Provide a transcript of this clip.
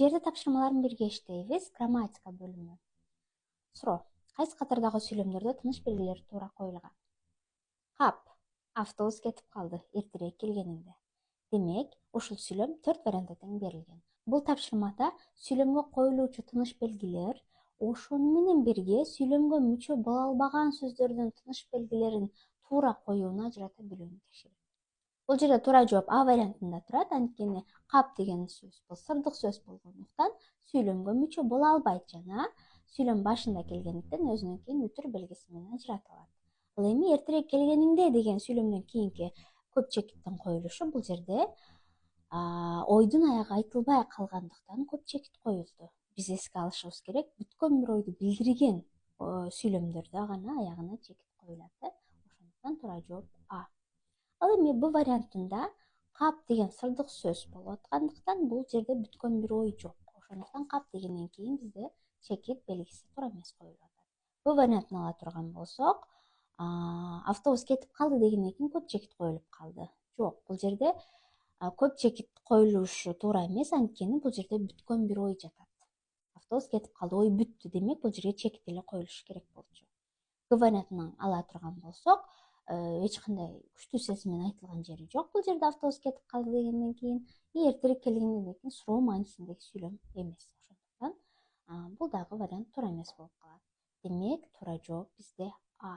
Жерде тапшырмаларын бирге иштейбиз. Грамматика бөлүмү. Суроо. Кайсы катардагы сүйлөмдөрдө тыныш белгилери туура коюлган? Кап. Автобус кетип калды эртерээк келгениңде. Демек, ушул сүйлөм 4 вариантта тең берилген. Бул тапшырмада сүйлөмгө коюлуучу тыныш белгилер ошону менен бирге сүйлөмгө мүчө боло албаган сөздөрдүн тыныш белгилерин туура коюуну ажырата билүүнү текшерет. Бул жерде туура жооп А вариантында турат, анткени кап деген сөз бул сырдык сөз болгондуктан сүйлөмгө мүчө боло албайт жана сүйлөм башында келгендиктен өзүнөн кийин үтүр белгиси менен ажыратылат. Ал эми эртерээк келгениңде деген сүйлөмдөн кийинки көп чекиттин коюлушу бул жерде ойдун аягы айтылбай калгандыктан көп чекит коюлду. Биз эске алышыбыз керек, бүткөн бир ойду билдирген сүйлөмдөрдө гана аягына чекит коюлат. Ошондуктан туура жооп А. Ал эми Б вариантында кап деген сырдык сөз болуп аткандыктан бул жерде бүткөн бир ой жок. Ошондуктан кап дегенден кийин бизде чекит белгиси туура эмес коюлуп атат. Б вариантын ала турган болсок, автобус кетип калды дегенден кийин көп чекит коюлуп калды. Жок, бул жерде көп чекит коюлушу туура эмес, анткени бул жерде бүткөн бир ой жатат. Автобус кетип калды, ой бүттү, демек бул жерге чекит эле коюлушу керек болчу. Г вариантын ала турган болсок, эч кандай күчтүү сөз менен айтылган жери жок. Бул жерде автобус кетип калды дегенден кийин эртерээк келгенден кийин суроо маанисиндеги сүйлөм эмес. Ошондуктан бул дагы вариант туура эмес болуп калат. Демек, туура жооп бизде А.